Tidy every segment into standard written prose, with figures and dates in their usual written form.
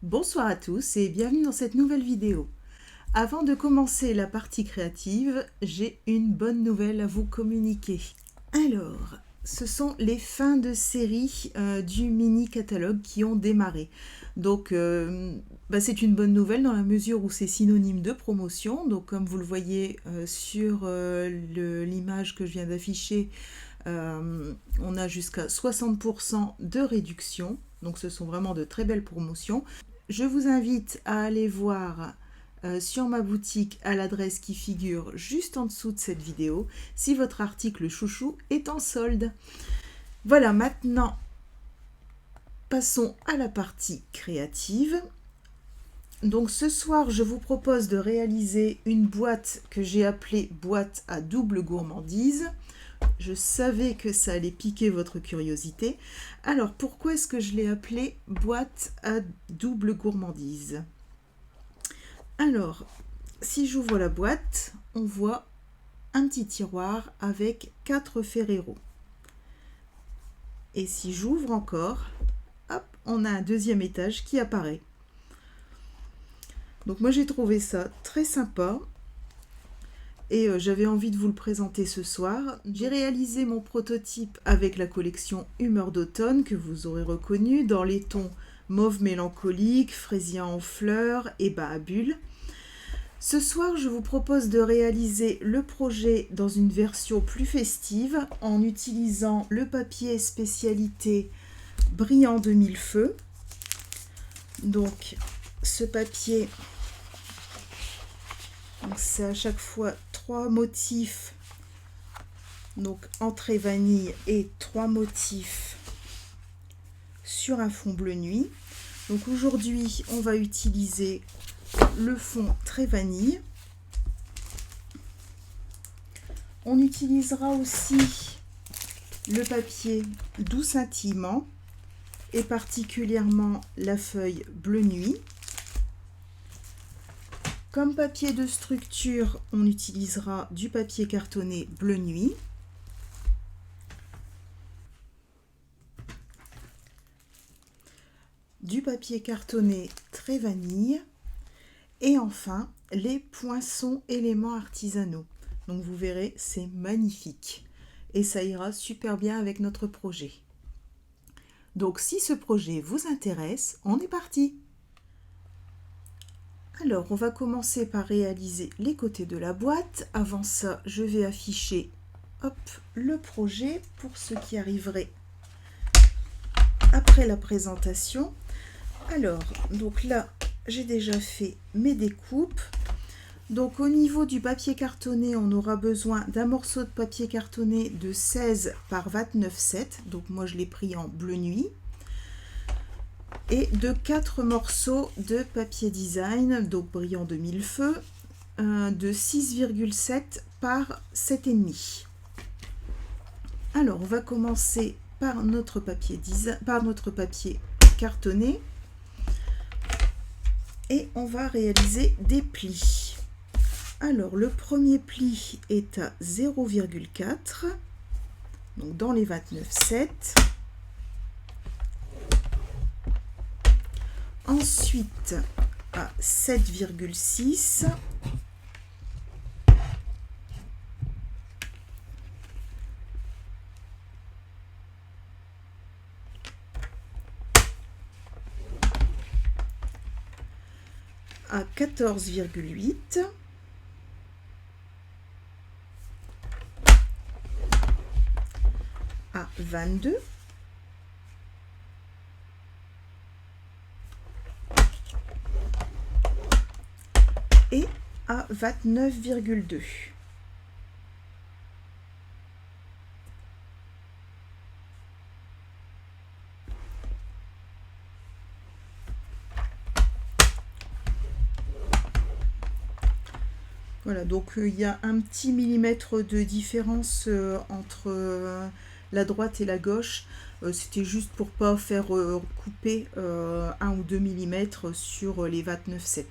Bonsoir à tous et bienvenue dans cette nouvelle vidéo. Avant de commencer la partie créative, j'ai une bonne nouvelle à vous communiquer. Alors, ce sont les fins de série du mini catalogue qui ont démarré. Donc, c'est une bonne nouvelle dans la mesure où c'est synonyme de promotion. Donc, comme vous le voyez sur l'image que je viens d'afficher, on a jusqu'à 60% de réduction. Donc, ce sont vraiment de très belles promotions. Je vous invite à aller voir sur ma boutique à l'adresse qui figure juste en dessous de cette vidéo si votre article chouchou est en solde. Voilà, maintenant passons à la partie créative. Donc ce soir, je vous propose de réaliser une boîte que j'ai appelée boîte à double gourmandise. Je savais que ça allait piquer votre curiosité. Alors, pourquoi est-ce que je l'ai appelée boîte à double gourmandise? Alors, si j'ouvre la boîte, on voit un petit tiroir avec 4 Ferrero. Et si j'ouvre encore, hop, on a un deuxième étage qui apparaît. Donc moi j'ai trouvé ça très sympa. Et j'avais envie de vous le présenter ce soir. J'ai réalisé mon prototype avec la collection Humeur d'automne que vous aurez reconnu dans les tons mauve mélancolique, fraisien en fleurs et bas à bulles. Ce soir, je vous propose de réaliser le projet dans une version plus festive en utilisant le papier spécialité Brillant de Mille-Feux. Donc ce papier, c'est à chaque fois 3 motifs, donc entrée vanille et 3 motifs sur un fond bleu nuit. Donc aujourd'hui on va utiliser le fond très vanille. On utilisera aussi le papier doux scintillement et particulièrement la feuille bleu nuit. Comme papier de structure, on utilisera du papier cartonné bleu nuit. Du papier cartonné très vanille. Et enfin, les poinçons éléments artisanaux. Donc vous verrez, c'est magnifique. Et ça ira super bien avec notre projet. Donc si ce projet vous intéresse, on est parti! Alors, on va commencer par réaliser les côtés de la boîte. Avant ça, je vais afficher le projet pour ceux qui arriveraient après la présentation. Alors, donc là, j'ai déjà fait mes découpes. Donc, au niveau du papier cartonné, on aura besoin d'un morceau de papier cartonné de 16 par 29,7. Donc, moi, je l'ai pris en bleu nuit. Et de 4 morceaux de papier design, donc Brillant de Mille-Feux, de 6,7 par 7,5. Alors, on va commencer par notre papier cartonné et on va réaliser des plis. Alors, le premier pli est à 0,4, donc dans les 29,7. Ensuite, à 7,6. À 14,8. À 22. Et à 29,2. Voilà, donc il y a un petit millimètre de différence entre la droite et la gauche. C'était juste pour pas faire couper 1 ou 2 mm sur les 29,7.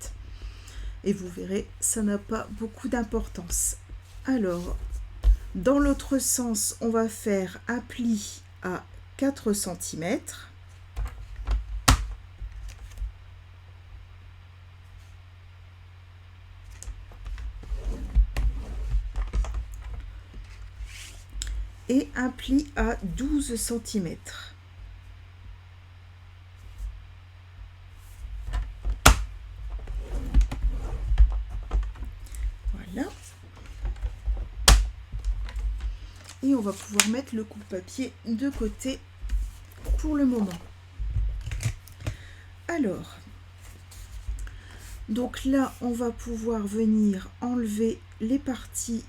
Et vous verrez, ça n'a pas beaucoup d'importance. Alors, dans l'autre sens, on va faire un pli à 4 cm. et un pli à 12 cm. Voilà. Et on va pouvoir mettre le coupe-papier de côté pour le moment. Alors, donc là, on va pouvoir venir enlever les parties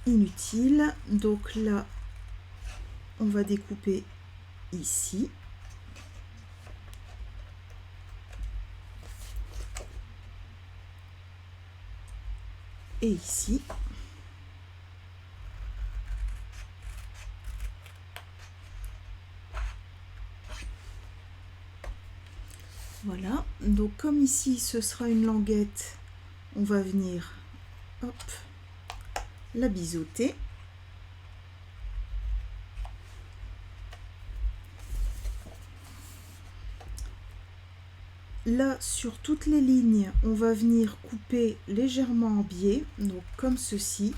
inutiles. Donc là, on va découper ici. Et ici. Voilà, donc comme ici ce sera une languette, on va venir hop, la biseauter. Là, sur toutes les lignes, on va venir couper légèrement en biais, donc comme ceci.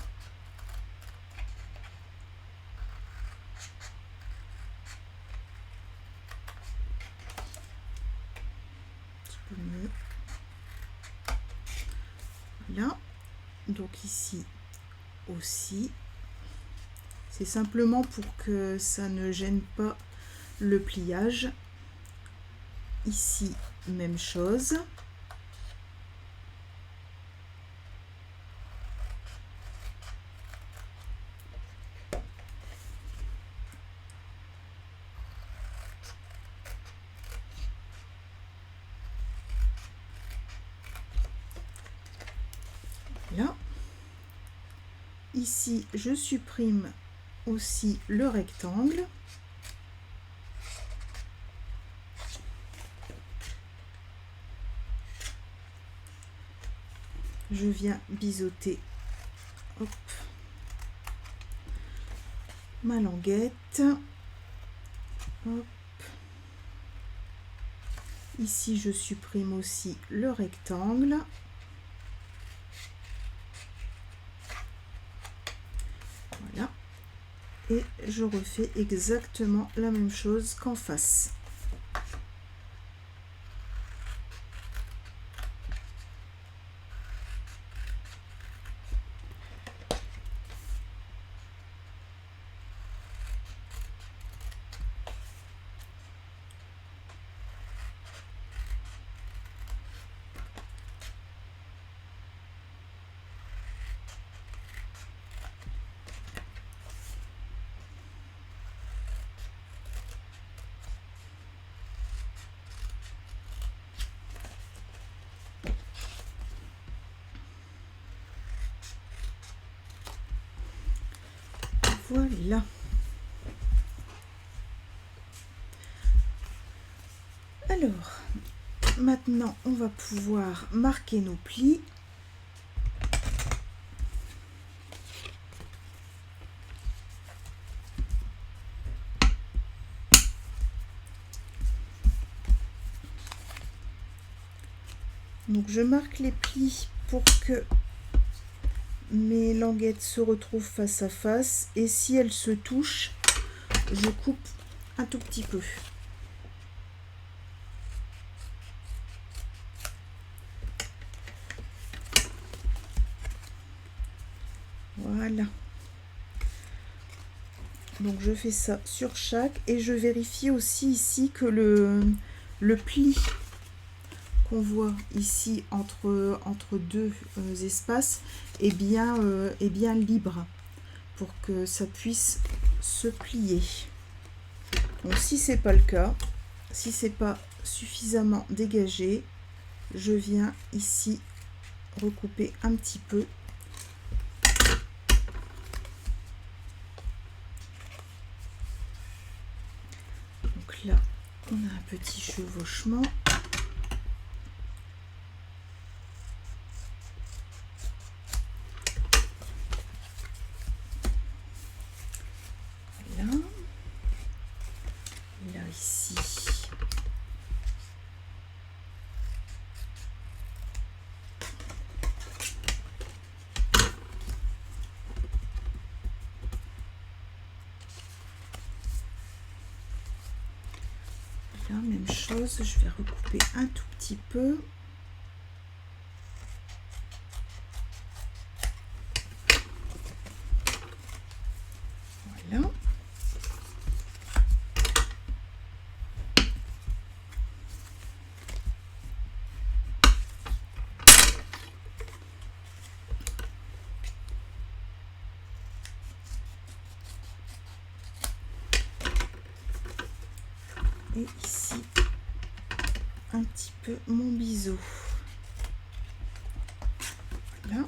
Un petit peu mieux. Voilà, donc ici aussi. C'est simplement pour que ça ne gêne pas le pliage. Ici, même chose. Là. Ici, je supprime aussi le rectangle. Je viens biseauter hop, ma languette. Hop. Ici, je supprime aussi le rectangle. Voilà. Et je refais exactement la même chose qu'en face. Voilà. Alors, maintenant, on va pouvoir marquer nos plis. Donc, je marque les plis pour que mes languettes se retrouvent face à face, et si elles se touchent, je coupe un tout petit peu. Voilà. Donc je fais ça sur chaque, et je vérifie aussi ici que le pli qu'on voit ici entre deux espaces est bien libre, pour que ça puisse se plier. Donc si c'est pas le cas, si c'est pas suffisamment dégagé, je viens ici recouper un petit peu. Donc là, on a un petit chevauchement. Là ici, même chose, je vais recouper un tout petit peu. Voilà. Et ici, un petit peu mon biseau. Voilà.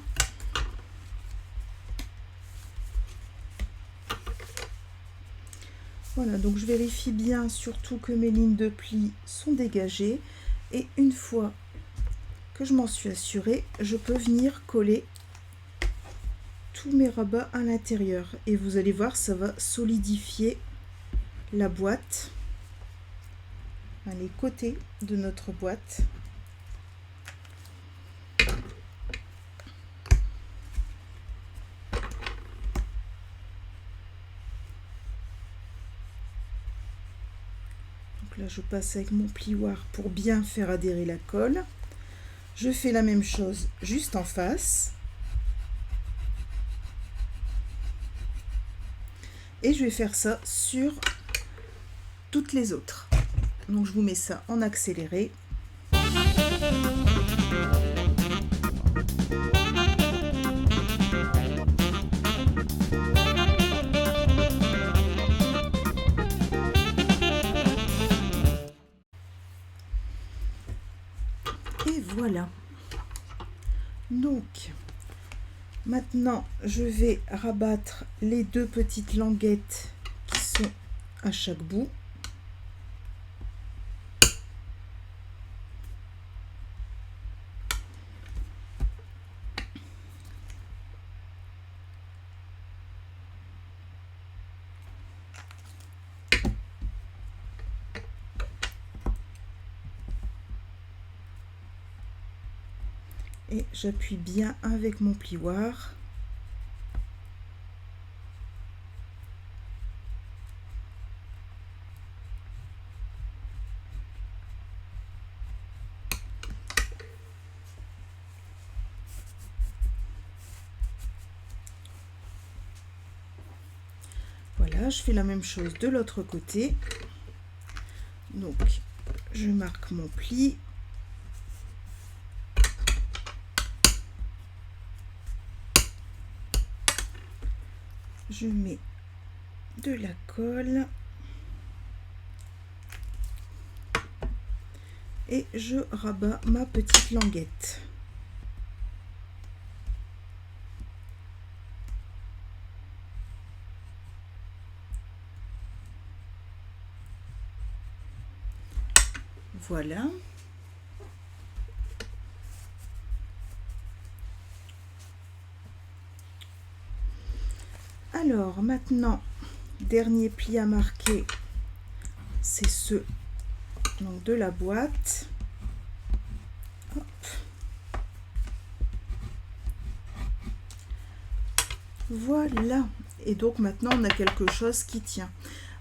Voilà, donc je vérifie bien surtout que mes lignes de pli sont dégagées. Et une fois que je m'en suis assurée, je peux venir coller tous mes rabats à l'intérieur. Et vous allez voir, ça va solidifier la boîte, les côtés de notre boîte. Donc là, je passe avec mon plioir pour bien faire adhérer la colle. Je fais la même chose juste en face. Et je vais faire ça sur toutes les autres. Donc je vous mets ça en accéléré. Et voilà. Donc maintenant je vais rabattre les deux petites languettes qui sont à chaque bout. Et j'appuie bien avec mon plioir. Voilà, je fais la même chose de l'autre côté. Donc, je marque mon pli. Je mets de la colle. Et je rabats ma petite languette. Voilà. Alors maintenant, dernier pli à marquer, c'est ce donc de la boîte. Hop. Voilà. Et donc maintenant on a quelque chose qui tient.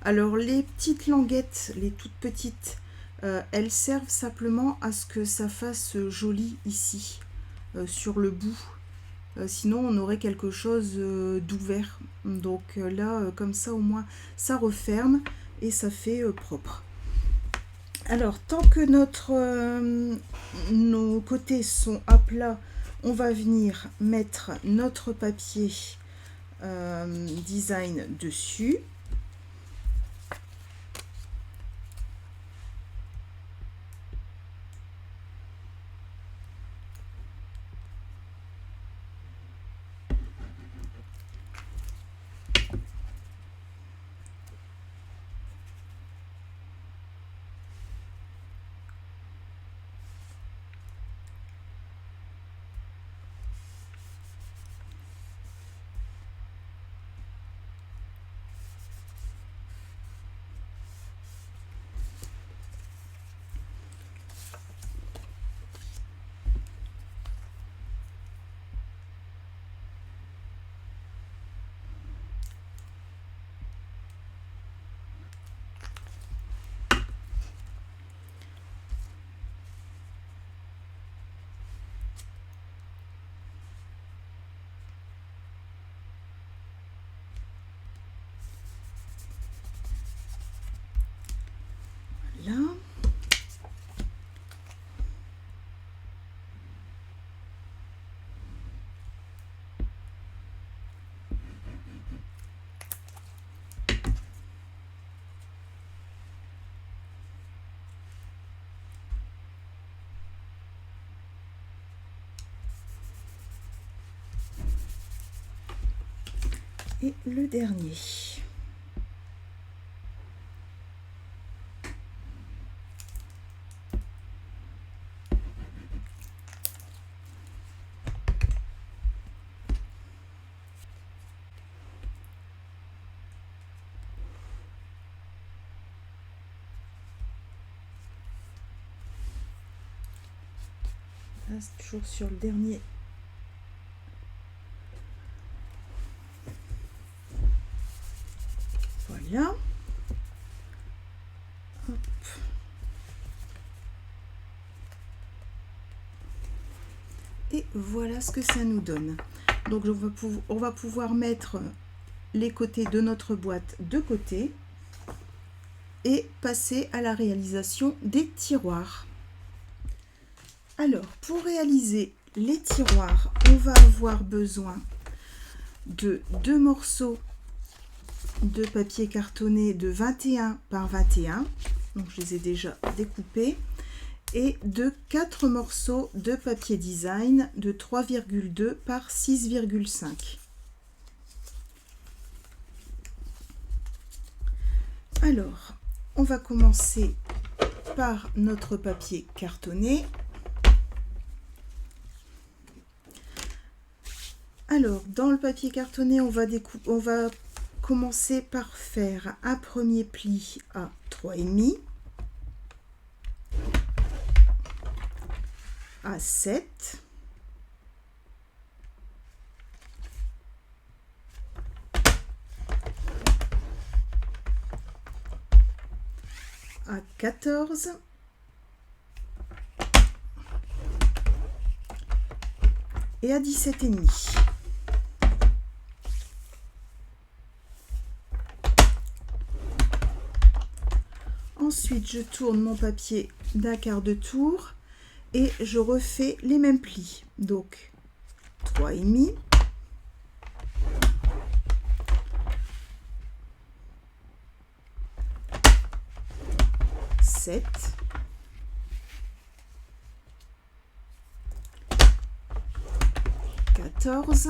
Alors les petites languettes, les toutes petites, elles servent simplement à ce que ça fasse joli ici, sur le bout. Sinon on aurait quelque chose d'ouvert. Donc là, comme ça au moins ça referme et ça fait propre. Alors tant que nos côtés sont à plat, on va venir mettre notre papier design dessus. Et le dernier. Là, c'est toujours sur le dernier. Voilà. Hop. Et voilà ce que ça nous donne. Donc on va pouvoir mettre les côtés de notre boîte de côté et passer à la réalisation des tiroirs. Alors, pour réaliser les tiroirs, on va avoir besoin de 2 morceaux de papier cartonné de 21 par 21. Donc, je les ai déjà découpés. Et de 4 morceaux de papier design de 3,2 par 6,5. Alors, on va commencer par notre papier cartonné. Alors, dans le papier cartonné, on va commencer par faire un premier pli à 3,5, à 7, à 14 et à 17,5. Ensuite, je tourne mon papier d'un quart de tour et je refais les mêmes plis. Donc, 3,5, 7, 14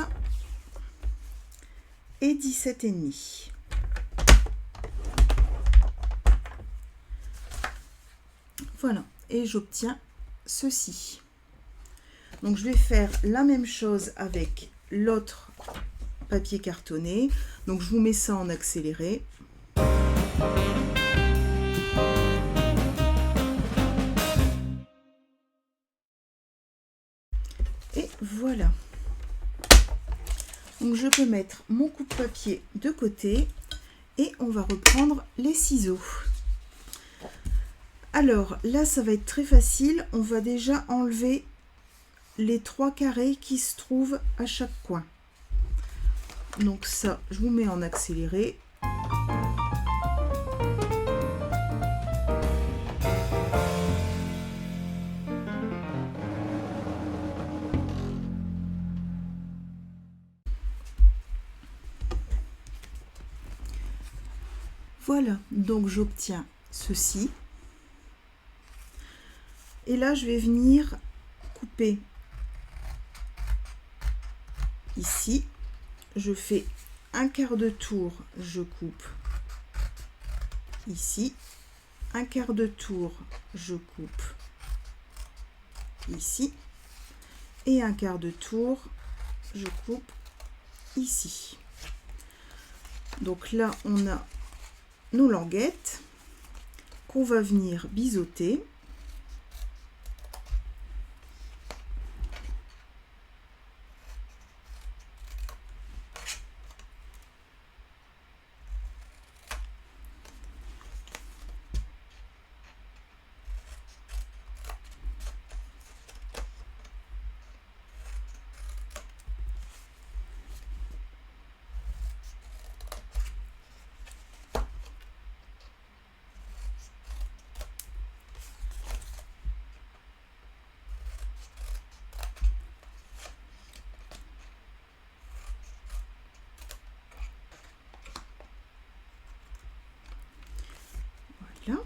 et 17,5. Voilà, et j'obtiens ceci. Donc je vais faire la même chose avec l'autre papier cartonné. Donc je vous mets ça en accéléré. Et voilà. Donc je peux mettre mon coupe-papier de côté et on va reprendre les ciseaux. Alors là, ça va être très facile. On va déjà enlever les 3 carrés qui se trouvent à chaque coin. Donc ça, je vous mets en accéléré. Voilà, donc j'obtiens ceci. Et là, je vais venir couper ici. Je fais un quart de tour, je coupe ici. Un quart de tour, je coupe ici. Et un quart de tour, je coupe ici. Donc là, on a nos languettes qu'on va venir biseauter. Voilà.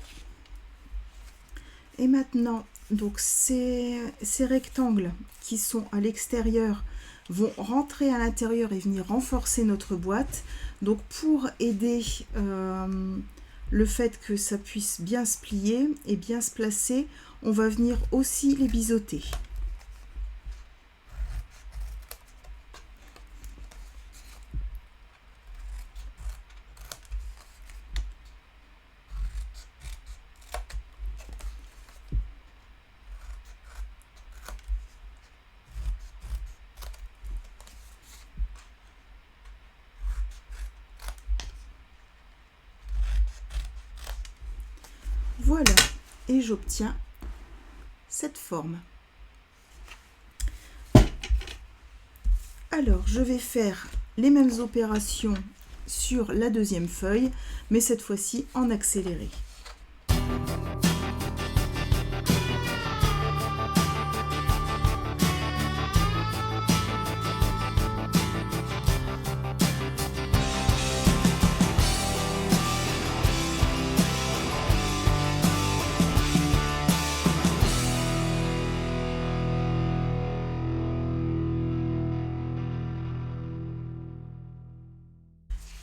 Et maintenant, donc ces rectangles qui sont à l'extérieur vont rentrer à l'intérieur et venir renforcer notre boîte. Donc pour aider le fait que ça puisse bien se plier et bien se placer, on va venir aussi les biseauter. Voilà, et j'obtiens cette forme. Alors, je vais faire les mêmes opérations sur la deuxième feuille, mais cette fois-ci en accéléré.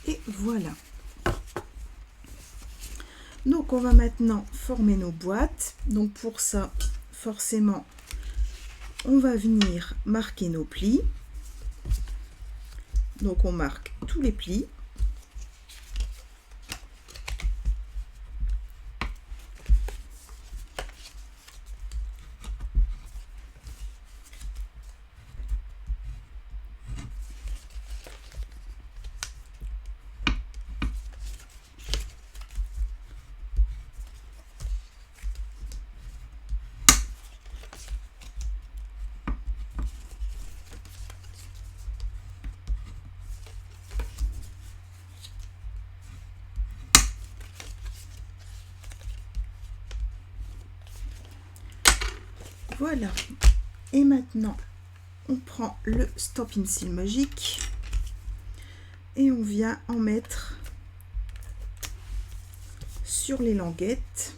Et voilà. Donc on va maintenant former nos boîtes. Donc pour ça, forcément, on va venir marquer nos plis. Donc on marque tous les plis. Voilà, et maintenant on prend le Stampin' Seal magique et on vient en mettre sur les languettes,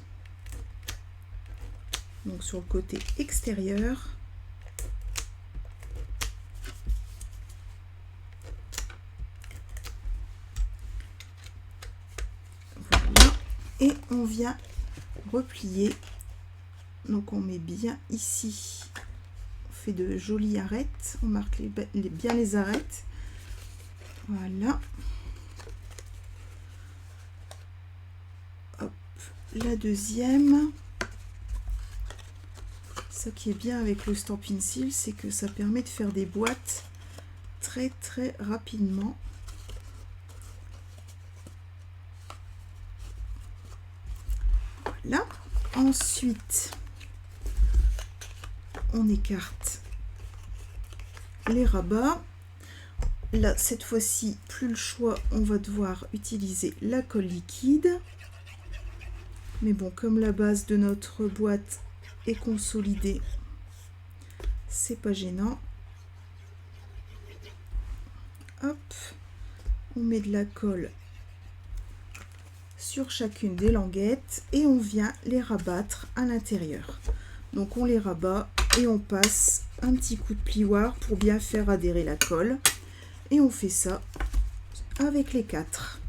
donc sur le côté extérieur. Voilà, et on vient replier. Donc on met bien ici, on fait de jolies arêtes, on marque bien les arêtes. Voilà. Hop, la deuxième. Ce qui est bien avec le Stampin' Seal, c'est que ça permet de faire des boîtes très rapidement. Voilà. Ensuite, on écarte les rabats. Là, cette fois-ci, plus le choix, on va devoir utiliser la colle liquide. Mais bon, comme la base de notre boîte est consolidée, c'est pas gênant. Hop, on met de la colle sur chacune des languettes et on vient les rabattre à l'intérieur. Donc on les rabat et on passe un petit coup de plioir pour bien faire adhérer la colle. Et on fait ça avec les 4.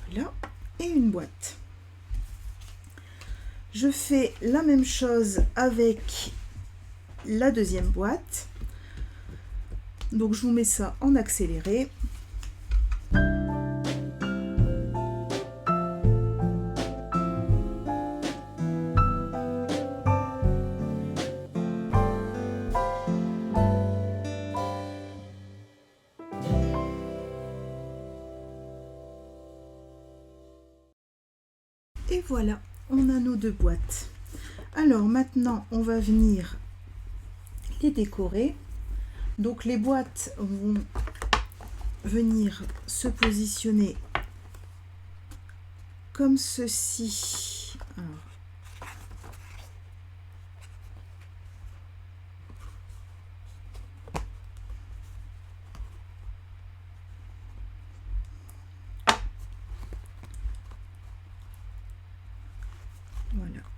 Voilà, et une boîte. Je fais la même chose avec la deuxième boîte. Donc je vous mets ça en accéléré. Et voilà, on a nos deux boîtes. Alors maintenant, on va venir les décorer. Donc les boîtes vont venir se positionner comme ceci. Alors,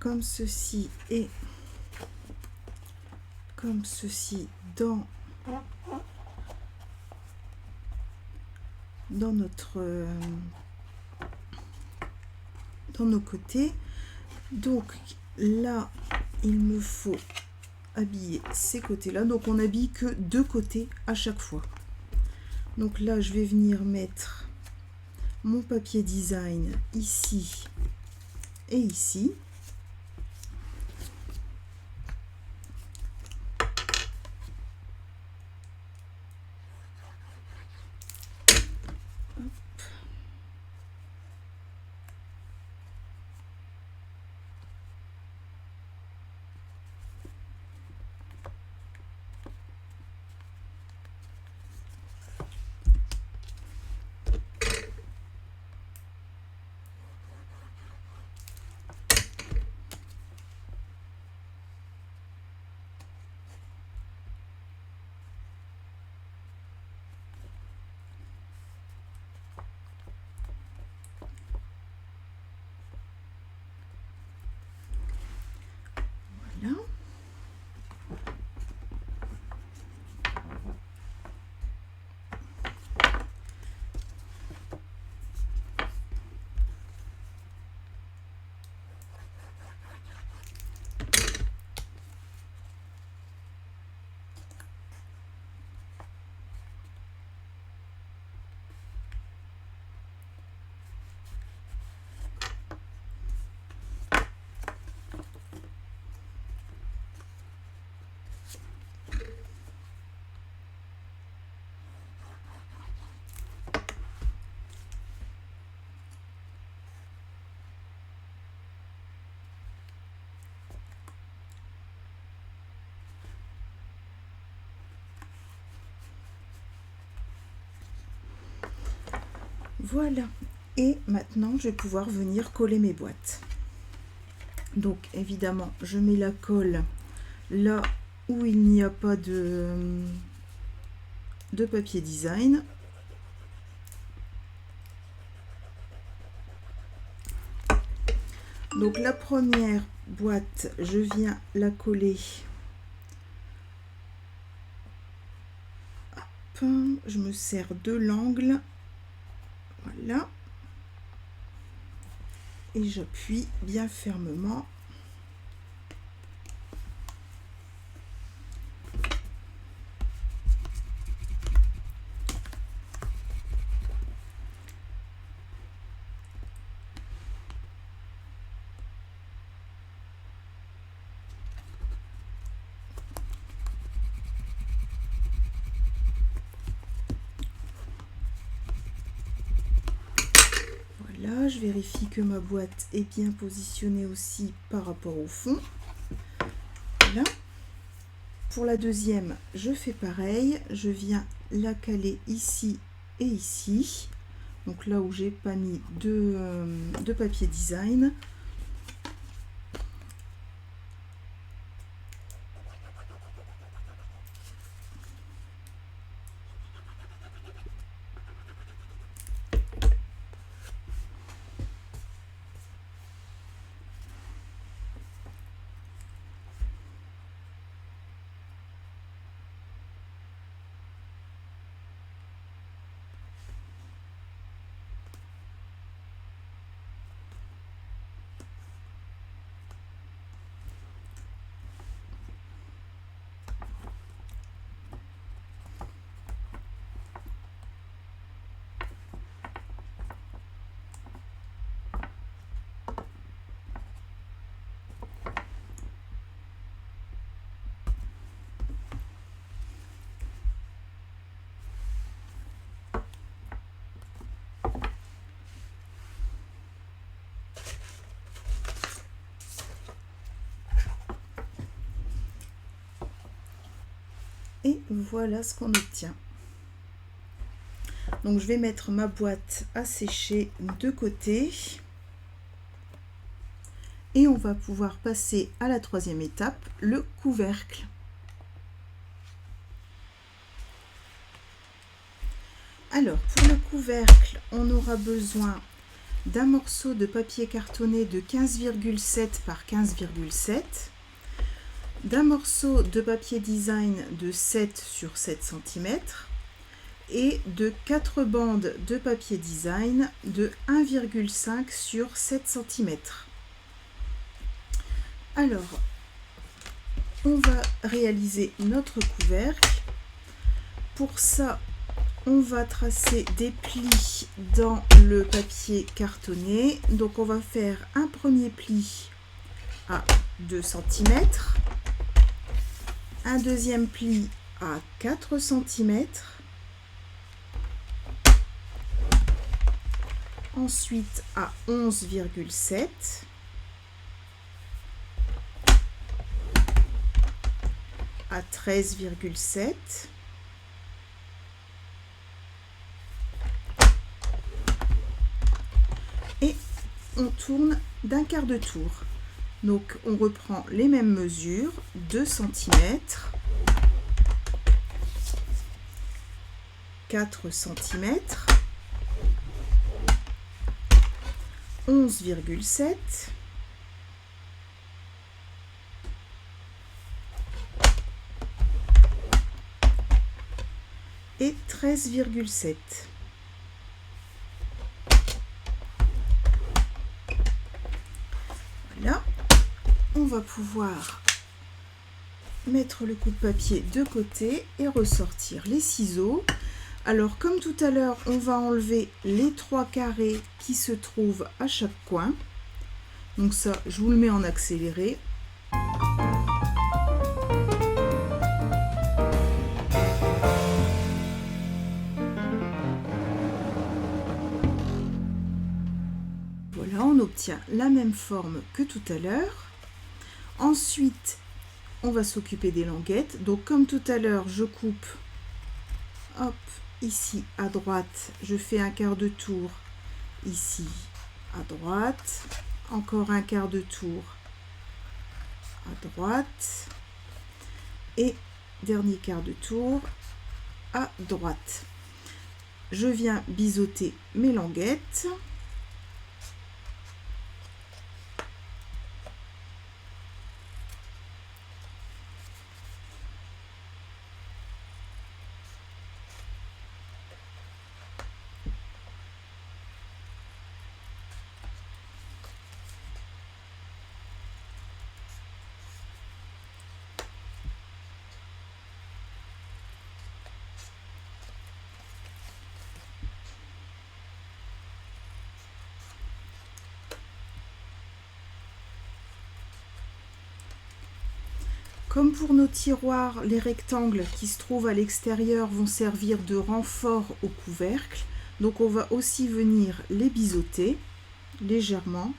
comme ceci et comme ceci dans nos côtés. Donc là, il me faut habiller ces côtés-là. Donc on habille que 2 côtés à chaque fois. Donc là, je vais venir mettre mon papier design ici et ici. Voilà. Voilà, et maintenant je vais pouvoir venir coller mes boîtes. Donc évidemment, je mets la colle là où il n'y a pas de papier design. Donc la première boîte, je viens la coller. Hop, je me sers de l'angle. Voilà. Et j'appuie bien fermement. Là, je vérifie que ma boîte est bien positionnée aussi par rapport au fond. Voilà. Pour la deuxième, je fais pareil. Je viens la caler ici et ici. Donc là où j'ai pas mis de papier design. Et voilà ce qu'on obtient. Donc je vais mettre ma boîte à sécher de côté. Et on va pouvoir passer à la troisième étape, le couvercle. Alors pour le couvercle, on aura besoin d'un morceau de papier cartonné de 15,7 par 15,7, d'un morceau de papier design de 7 sur 7 cm et de 4 bandes de papier design de 1,5 sur 7 cm. Alors, on va réaliser notre couvercle. Pour ça, on va tracer des plis dans le papier cartonné. Donc on va faire un premier pli à 2 cm, un deuxième pli à 4 cm, ensuite à 11,7, à 13,7, et on tourne d'un quart de tour. Donc on reprend les mêmes mesures, 2 cm, 4 cm, 11,7, et 13,7. Voilà, on va pouvoir mettre le coup de papier de côté et ressortir les ciseaux. Alors comme tout à l'heure, on va enlever les 3 carrés qui se trouvent à chaque coin. Donc ça, je vous le mets en accéléré. Voilà, on obtient la même forme que tout à l'heure. Ensuite, on va s'occuper des languettes. Donc comme tout à l'heure, je coupe, hop, ici à droite, je fais un quart de tour, ici à droite, encore un quart de tour à droite, et dernier quart de tour à droite. Je viens biseauter mes languettes. Comme pour nos tiroirs, les rectangles qui se trouvent à l'extérieur vont servir de renfort au couvercle. Donc on va aussi venir les biseauter légèrement.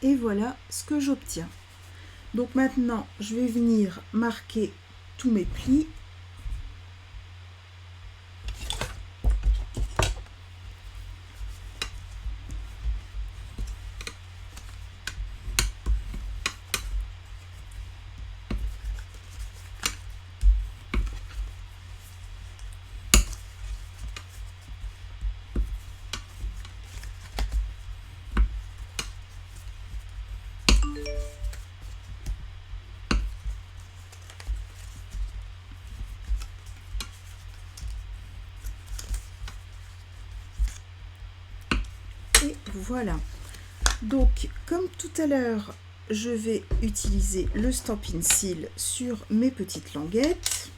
Et voilà ce que j'obtiens. Donc maintenant, je vais venir marquer tous mes plis. Et voilà. Donc, comme tout à l'heure, je vais utiliser le Stampin' Seal sur mes petites languettes.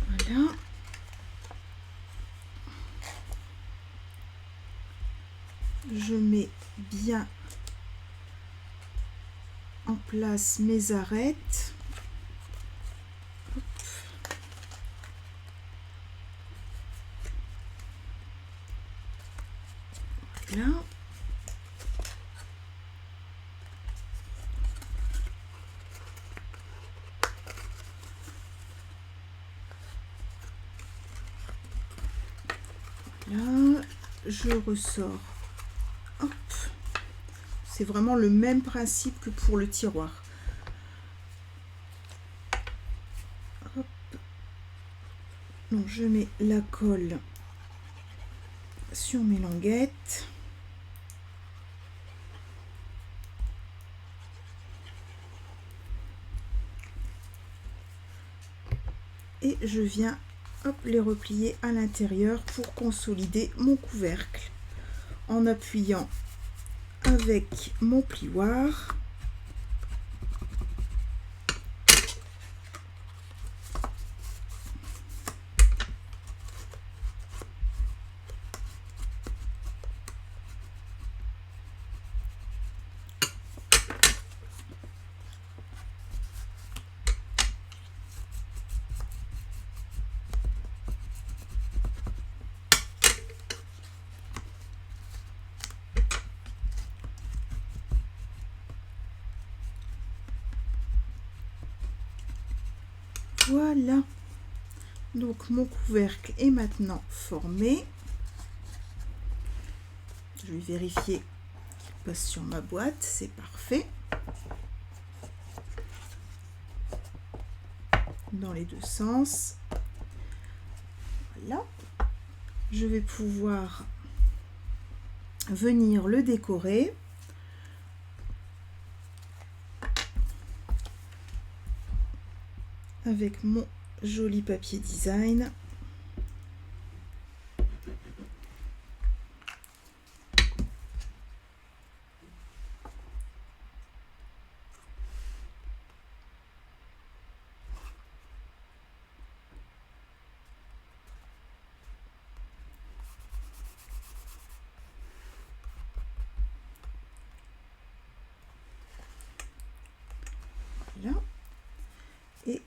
Voilà. Je mets bien en place mes arêtes. Hop. Voilà. Là, je ressors. Hop. C'est vraiment le même principe que pour le tiroir. Hop. Donc je mets la colle sur mes languettes. Et je viens les replier à l'intérieur pour consolider mon couvercle en appuyant avec mon plioir. Voilà, donc mon couvercle est maintenant formé. Je vais vérifier qu'il passe sur ma boîte, c'est parfait. Dans les deux sens. Voilà. Je vais pouvoir venir le décorer. Avec mon joli papier design. Voilà. Et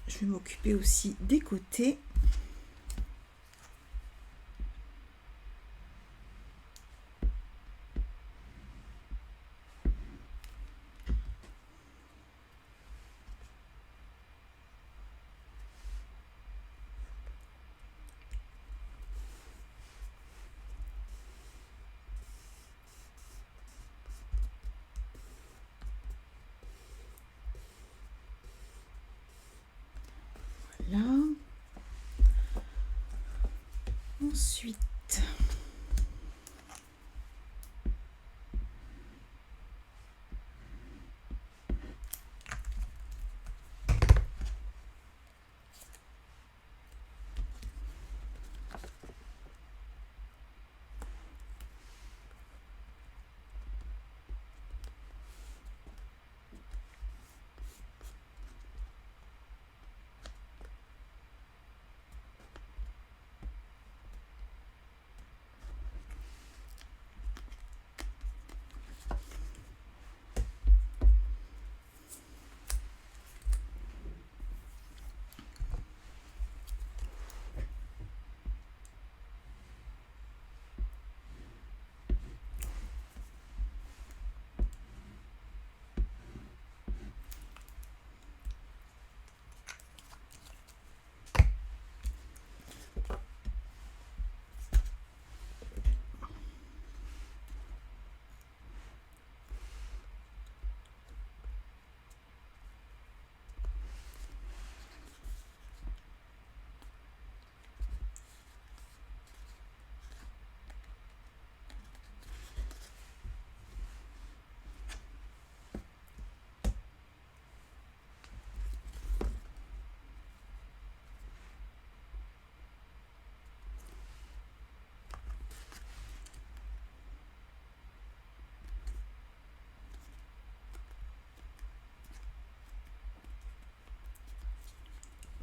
je vais m'occuper aussi des côtés. Là. Ensuite,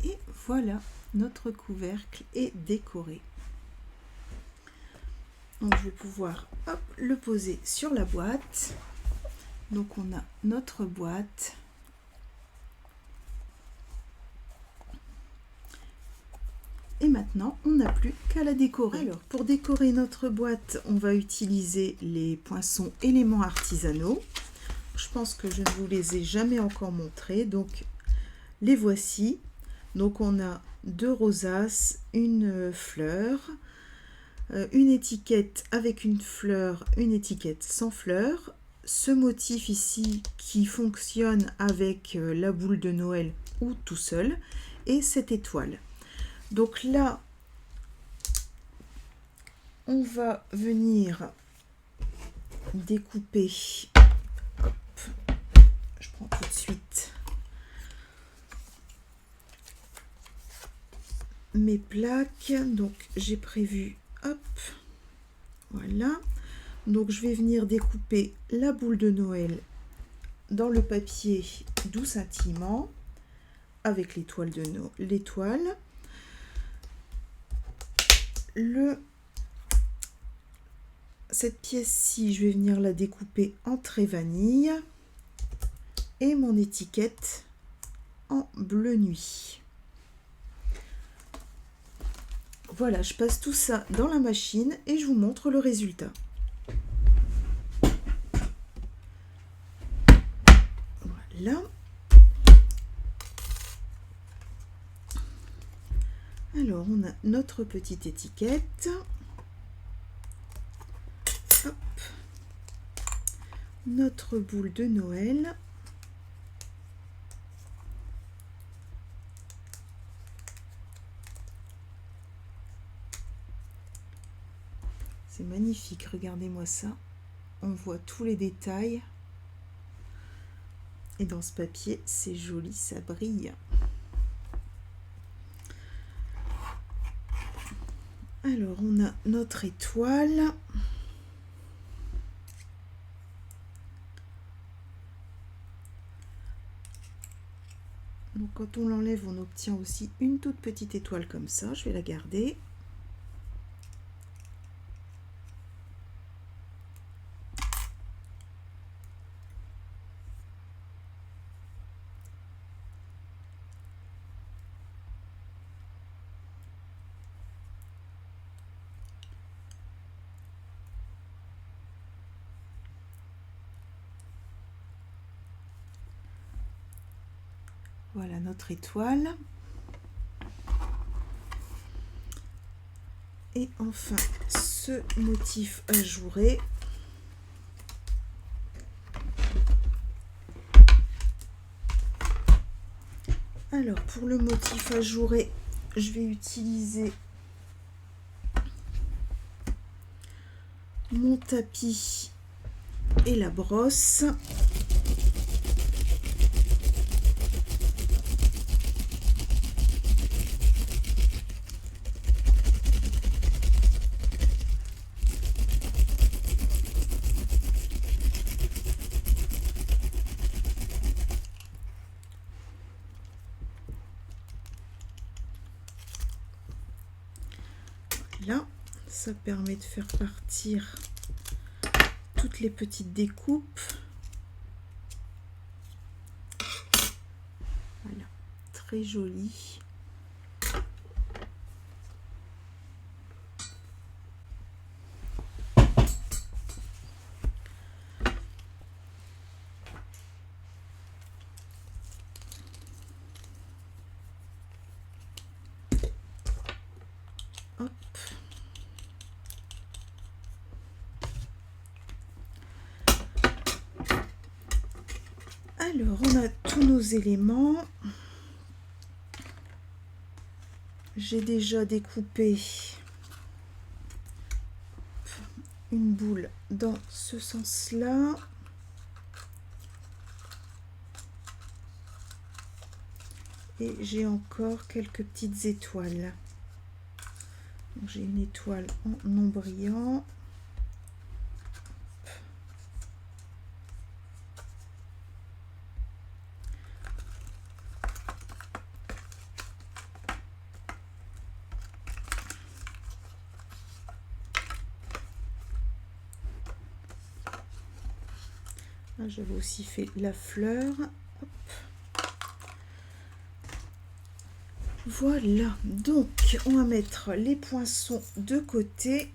et voilà, notre couvercle est décoré. Donc je vais pouvoir le poser sur la boîte Donc on a notre boîte. Et maintenant, on n'a plus qu'à la décorer. Alors, pour décorer notre boîte, on va utiliser les poinçons éléments artisanaux. Je pense que je ne vous les ai jamais encore montrés, donc les voici. Donc on a 2 rosaces, une fleur, une étiquette avec une fleur, une étiquette sans fleur. Ce motif ici qui fonctionne avec la boule de Noël ou tout seul, et cette étoile. Donc là, on va venir découper. Hop, je prends tout de suite mes plaques. Donc j'ai prévu, hop, voilà. Donc je vais venir découper la boule de Noël dans le papier 12 scintillement avec l'étoile de l'étoile. Cette pièce-ci, je vais venir la découper en trait vanille et mon étiquette en bleu nuit. Voilà, je passe tout ça dans la machine et je vous montre le résultat. Voilà. Alors, on a notre petite étiquette. Hop. Notre boule de Noël. C'est magnifique, regardez-moi ça. On voit tous les détails. Et dans ce papier, c'est joli, ça brille. Alors, on a notre étoile. Donc, quand on l'enlève, on obtient aussi une toute petite étoile comme ça. Je vais la garder. Voilà notre étoile. Et enfin, ce motif ajouré. Alors, pour le motif ajouré, je vais utiliser mon tapis et la brosse. Là, ça permet de faire partir toutes les petites découpes. Voilà, très joli. Hop. Alors, on a tous nos éléments. J'ai déjà découpé une boule dans ce sens-là. Et j'ai encore quelques petites étoiles. J'ai une étoile en non brillant. Ah, j'avais aussi fait la fleur. Hop. Voilà, donc on va mettre les poinçons de côté.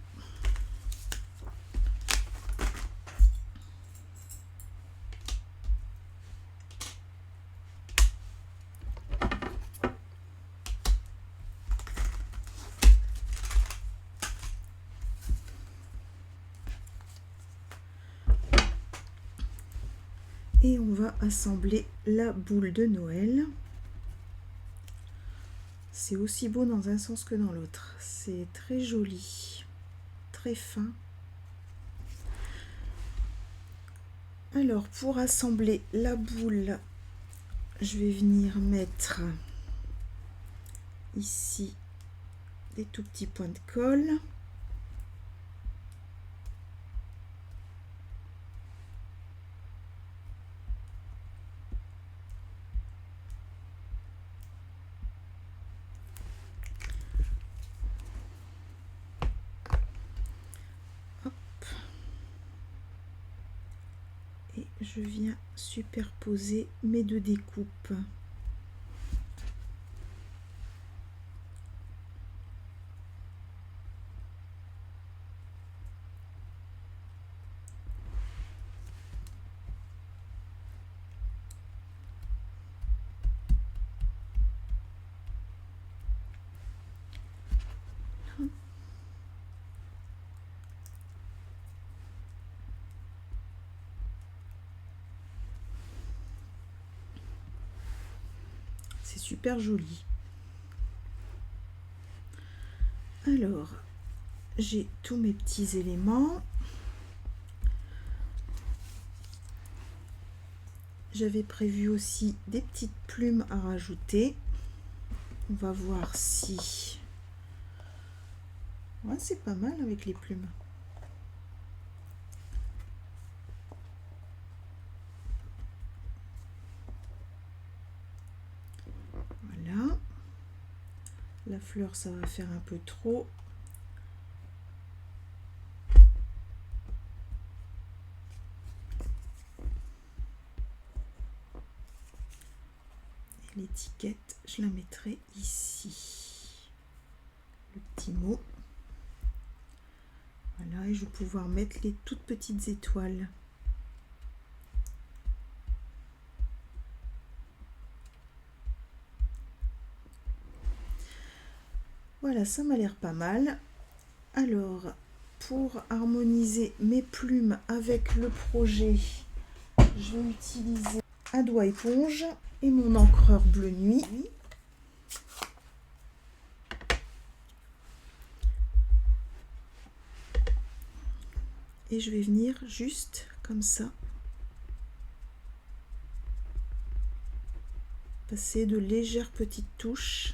Et on va assembler la boule de Noël. C'est aussi beau dans un sens que dans l'autre. C'est très joli, très fin. Alors pour assembler la boule, je vais venir mettre ici des tout petits points de colle. Et je viens superposer mes deux découpes. C'est super joli. Alors, j'ai tous mes petits éléments. J'avais prévu aussi des petites plumes à rajouter. On va voir si... Ouais, c'est pas mal avec les plumes. Voilà. La fleur, ça va faire un peu trop. L'étiquette, je la mettrai ici. Le petit mot. Voilà, et je vais pouvoir mettre les toutes petites étoiles. Voilà, ça m'a l'air pas mal. Alors, pour harmoniser mes plumes avec le projet, je vais utiliser un doigt éponge et mon encreur bleu nuit. Et je vais venir juste comme ça, passer de légères petites touches.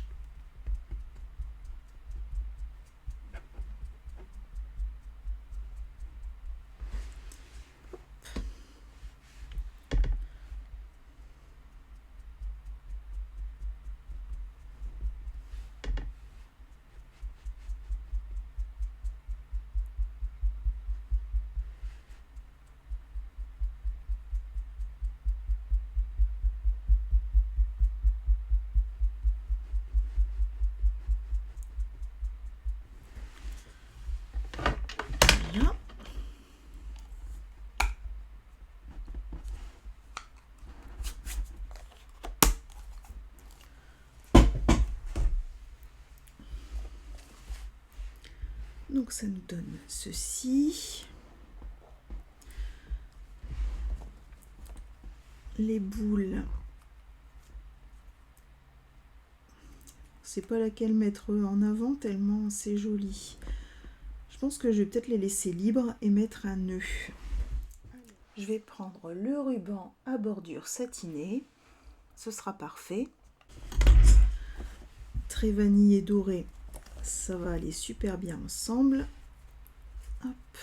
Voilà. Donc ça nous donne ceci. Les boules, c'est pas laquelle mettre en avant tellement c'est joli. Je pense que je vais peut-être les laisser libres et mettre un nœud. Je vais prendre le ruban à bordure satinée, ce sera parfait. Très vanille et doré, ça va aller super bien ensemble. Hop.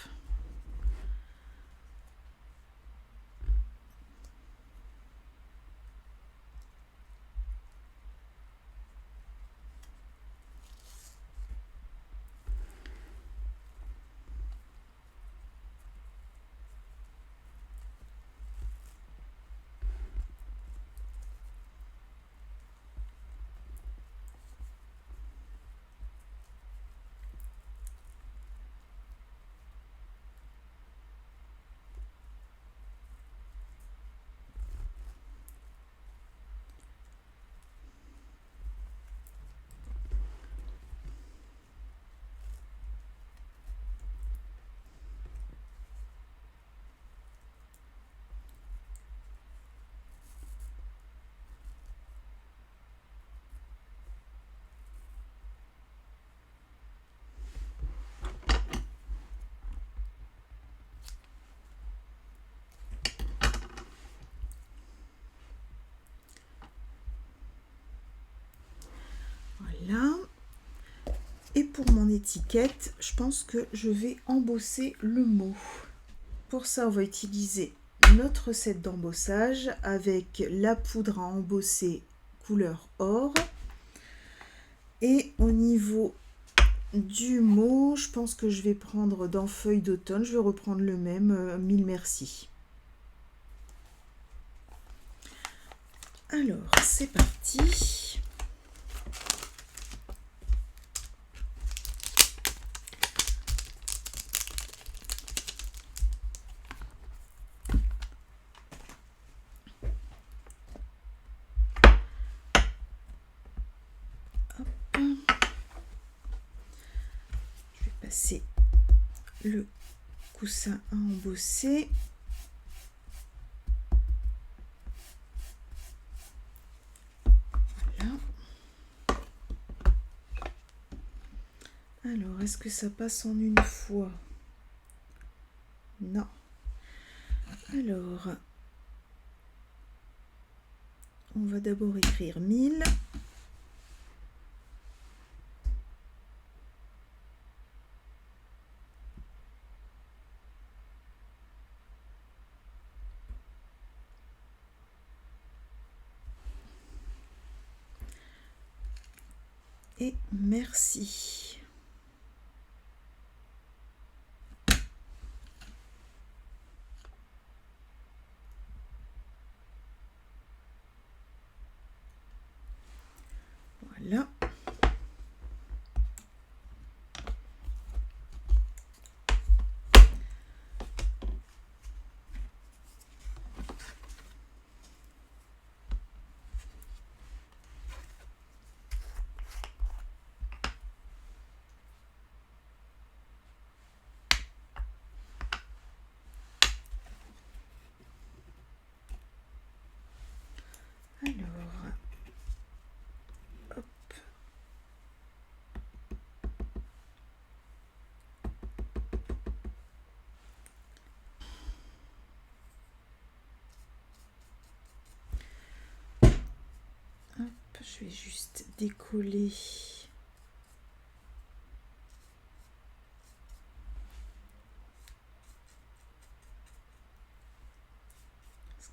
Et pour mon étiquette, je pense que je vais embosser le mot. Pour ça, on va utiliser notre recette d'embossage avec la poudre à embosser couleur or. Et au niveau du mot, je pense que je vais prendre dans Feuille d'automne, je vais reprendre le même, Mille merci. Alors, c'est parti. Je vais passer le coussin à embosser. Voilà. Alors, est-ce que ça passe en une fois? Non. Alors, on va d'abord écrire 1000. Et merci. Voilà. Alors, hop. Hop, je vais juste décoller. Ce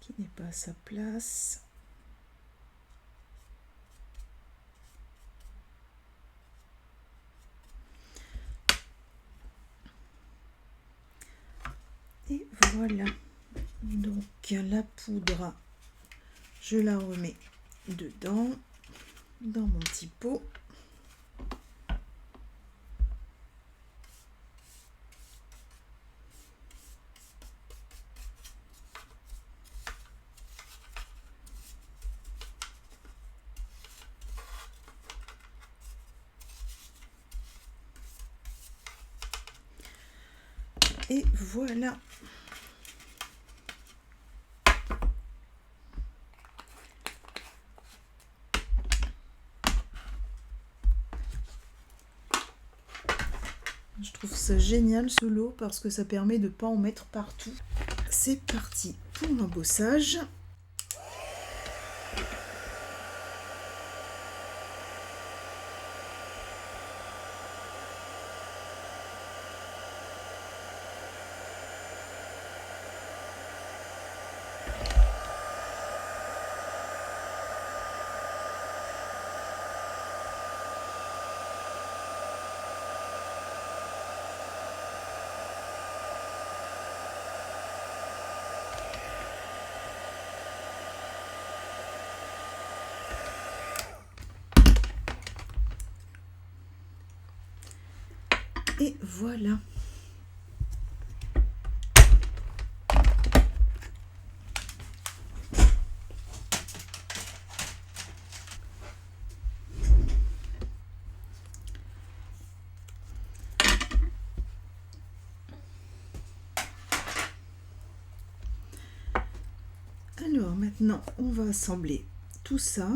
qui n'est pas à sa place. Et voilà. Donc la poudre, je la remets dedans, dans mon petit pot. Et voilà. Je trouve ça génial ce lot parce que ça permet de ne pas en mettre partout. C'est parti pour l'embossage. Et voilà. Alors maintenant, on va assembler tout ça.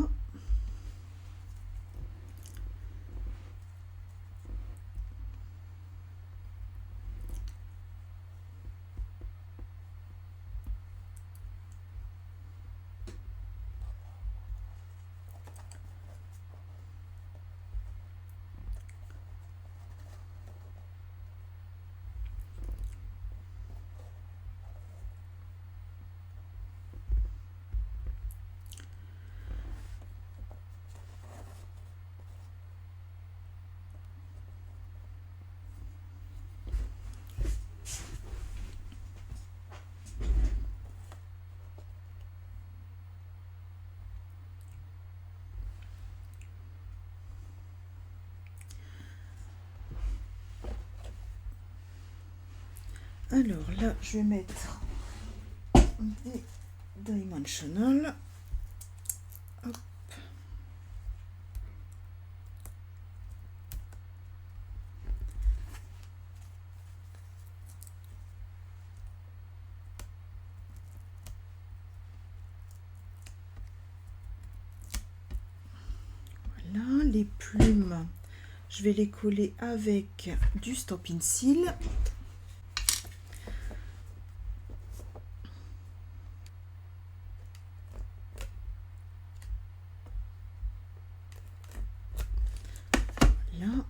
Alors là, je vais mettre des Dimensional. Hop. Voilà, les plumes, je vais les coller avec du Stampin' Seal. Voilà.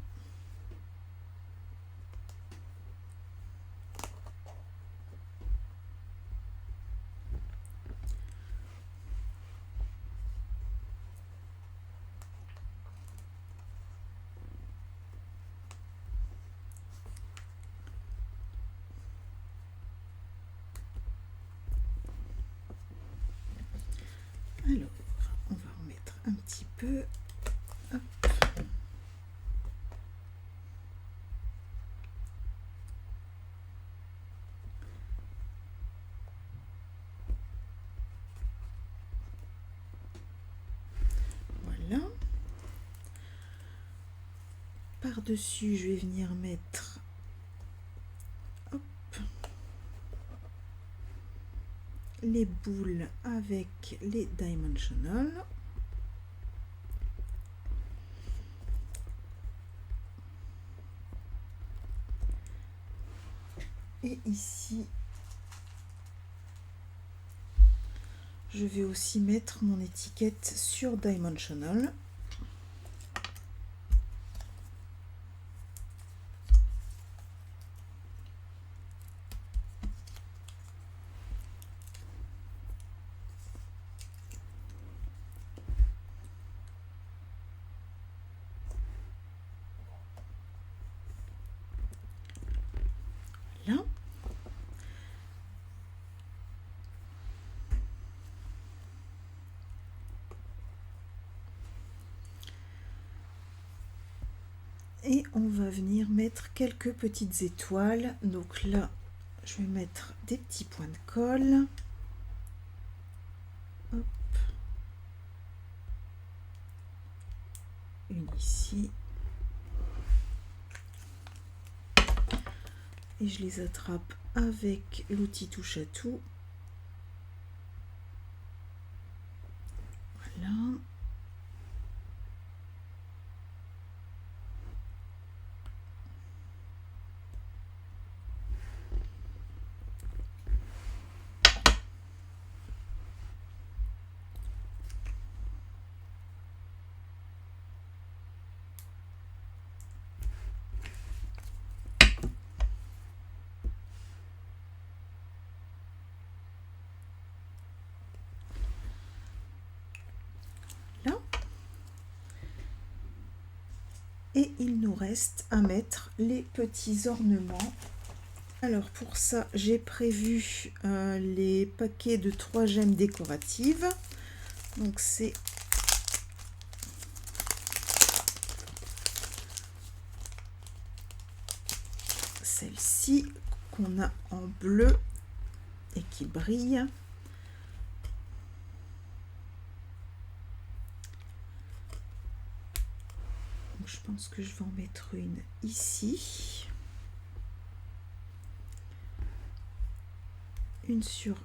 Alors, on va en mettre un petit peu. Hop. Voilà. Par-dessus, je vais venir mettre les boules avec les Dimensional. Et ici, je vais aussi mettre mon étiquette sur Dimensional. Là. Et on va venir mettre quelques petites étoiles. Donc là, je vais mettre des petits points de colle. Hop. Une ici. Et je les attrape avec l'outil touche à tout. Voilà. Là. Et il nous reste à mettre les petits ornements. Alors pour ça, j'ai prévu les paquets de 3 gemmes décoratives. Donc c'est celle-ci qu'on a en bleu et qui brille. Donc je pense que je vais en mettre une ici. Une sur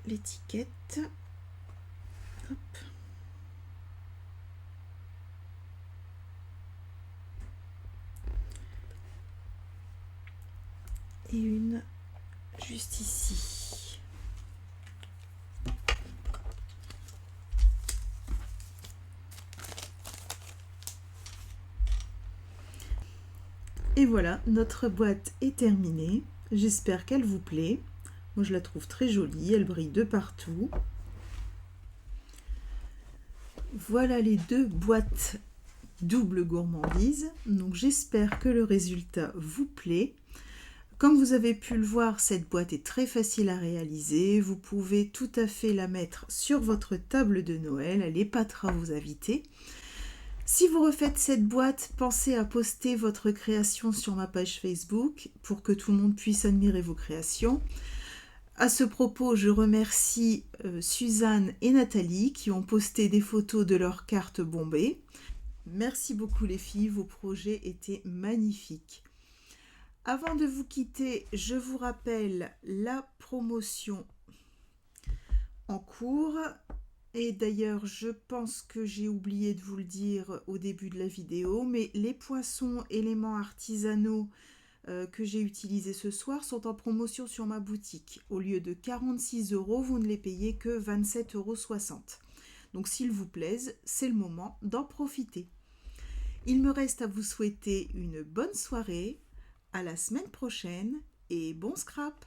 l'étiquette. Hop. Et une juste ici. Et voilà, notre boîte est terminée. J'espère qu'elle vous plaît. Moi, je la trouve très jolie, elle brille de partout. Voilà les 2 boîtes double gourmandise. Donc, j'espère que le résultat vous plaît. Comme vous avez pu le voir, cette boîte est très facile à réaliser. Vous pouvez tout à fait la mettre sur votre table de Noël. Elle épatera vos invités. Si vous refaites cette boîte, pensez à poster votre création sur ma page Facebook pour que tout le monde puisse admirer vos créations. À ce propos, je remercie Suzanne et Nathalie qui ont posté des photos de leurs cartes bombées. Merci beaucoup les filles, vos projets étaient magnifiques. Avant de vous quitter, je vous rappelle la promotion en cours. Et d'ailleurs, je pense que j'ai oublié de vous le dire au début de la vidéo, mais les poinçons éléments artisanaux que j'ai utilisés ce soir sont en promotion sur ma boutique. Au lieu de 46 €, vous ne les payez que 27,60 €. Donc s'il vous plaise, c'est le moment d'en profiter. Il me reste à vous souhaiter une bonne soirée, à la semaine prochaine et bon scrap!